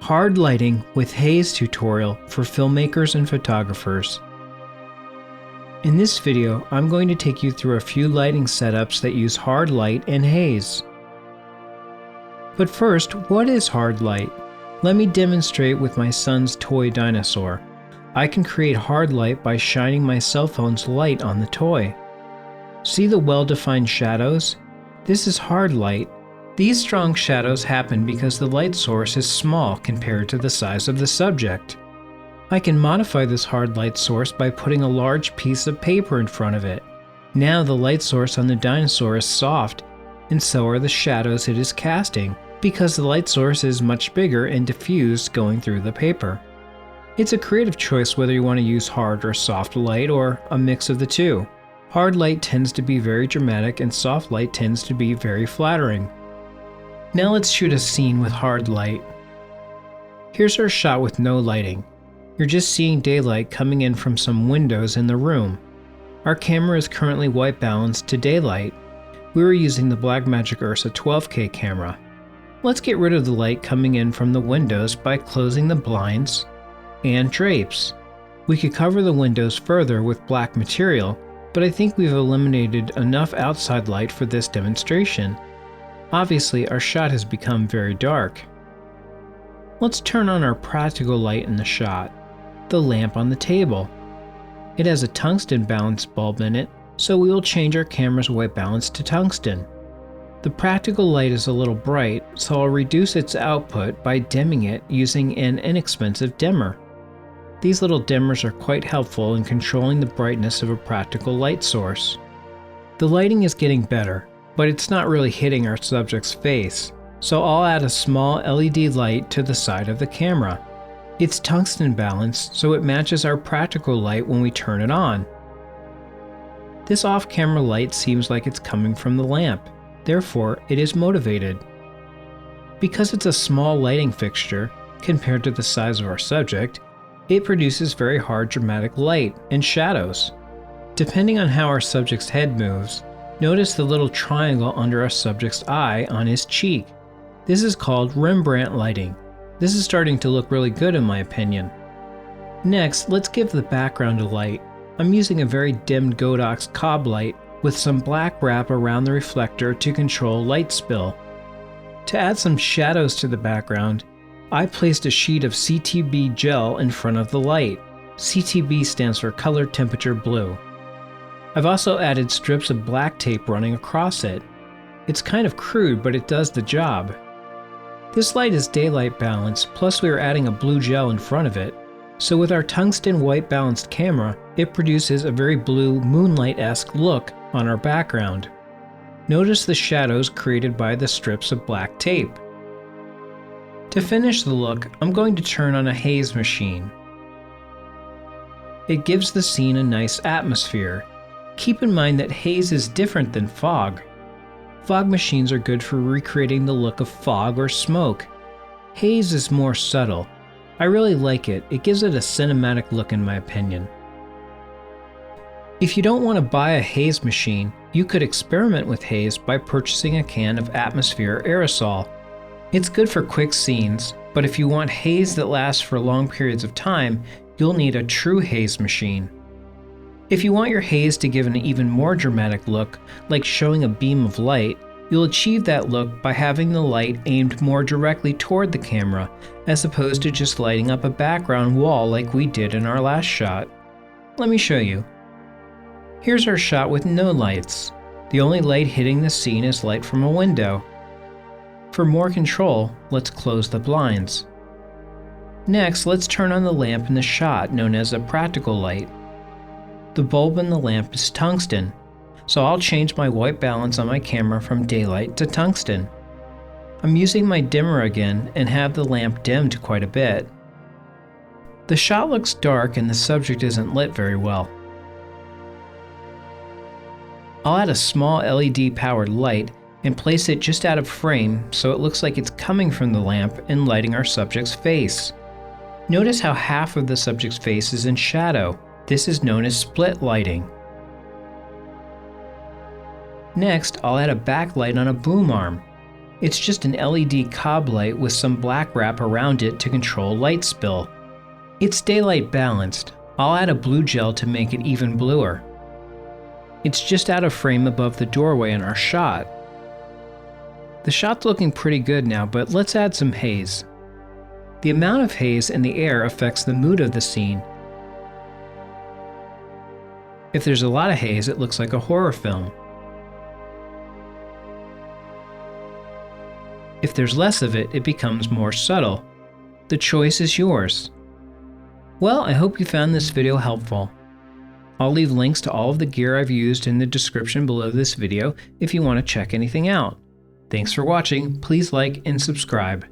Hard Lighting with Haze tutorial for filmmakers and photographers. In this video, I'm going to take you through a few lighting setups that use hard light and haze. But first, what is hard light? Let me demonstrate with my son's toy dinosaur. I can create hard light by shining my cell phone's light on the toy. See the well-defined shadows? This is hard light. These strong shadows happen because the light source is small compared to the size of the subject. I can modify this hard light source by putting a large piece of paper in front of it. Now the light source on the dinosaur is soft, and so are the shadows it is casting, because the light source is much bigger and diffused going through the paper. It's a creative choice whether you want to use hard or soft light or a mix of the two. Hard light tends to be very dramatic and soft light tends to be very flattering. Now let's shoot a scene with hard light. Here's our shot with no lighting. You're just seeing daylight coming in from some windows in the room. Our camera is currently white balanced to daylight. We were using the Blackmagic Ursa 12K camera. Let's get rid of the light coming in from the windows by closing the blinds and drapes. We could cover the windows further with black material, but I think we've eliminated enough outside light for this demonstration. Obviously, our shot has become very dark. Let's turn on our practical light in the shot, the lamp on the table. It has a tungsten balanced bulb in it, so we will change our camera's white balance to tungsten. The practical light is a little bright, so I'll reduce its output by dimming it using an inexpensive dimmer. These little dimmers are quite helpful in controlling the brightness of a practical light source. The lighting is getting better, but it's not really hitting our subject's face, so I'll add a small LED light to the side of the camera. It's tungsten balanced, so it matches our practical light when we turn it on. This off-camera light seems like it's coming from the lamp, therefore it is motivated. Because it's a small lighting fixture, compared to the size of our subject, it produces very hard dramatic light and shadows. Depending on how our subject's head moves, notice the little triangle under our subject's eye on his cheek. This is called Rembrandt Lighting. This is starting to look really good in my opinion. Next, let's give the background a light. I'm using a very dimmed Godox cob light with some black wrap around the reflector to control light spill. To add some shadows to the background, I placed a sheet of CTB gel in front of the light. CTB stands for Color Temperature Blue. I've also added strips of black tape running across it. It's kind of crude, but it does the job. This light is daylight balanced, plus we are adding a blue gel in front of it, so with our tungsten white balanced camera, it produces a very blue moonlight-esque look on our background. Notice the shadows created by the strips of black tape. To finish the look, I'm going to turn on a haze machine. It gives the scene a nice atmosphere. Keep in mind that haze is different than fog. Fog machines are good for recreating the look of fog or smoke. Haze is more subtle. I really like it. It gives it a cinematic look in my opinion. If you don't want to buy a haze machine, you could experiment with haze by purchasing a can of Atmosphere Aerosol. It's good for quick scenes, but if you want haze that lasts for long periods of time, you'll need a true haze machine. If you want your haze to give an even more dramatic look, like showing a beam of light, you'll achieve that look by having the light aimed more directly toward the camera, as opposed to just lighting up a background wall like we did in our last shot. Let me show you. Here's our shot with no lights. The only light hitting the scene is light from a window. For more control, let's close the blinds. Next, let's turn on the lamp in the shot, known as a practical light. The bulb in the lamp is tungsten, so I'll change my white balance on my camera from daylight to tungsten. I'm using my dimmer again and have the lamp dimmed quite a bit. The shot looks dark and the subject isn't lit very well. I'll add a small LED powered light and place it just out of frame so it looks like it's coming from the lamp and lighting our subject's face. Notice how half of the subject's face is in shadow. This is known as split lighting. Next, I'll add a backlight on a boom arm. It's just an LED cob light with some black wrap around it to control light spill. It's daylight balanced. I'll add a blue gel to make it even bluer. It's just out of frame above the doorway in our shot. The shot's looking pretty good now, but let's add some haze. The amount of haze in the air affects the mood of the scene. If there's a lot of haze, it looks like a horror film. If there's less of it, it becomes more subtle. The choice is yours. Well, I hope you found this video helpful. I'll leave links to all of the gear I've used in the description below this video if you want to check anything out. Thanks for watching, please like and subscribe.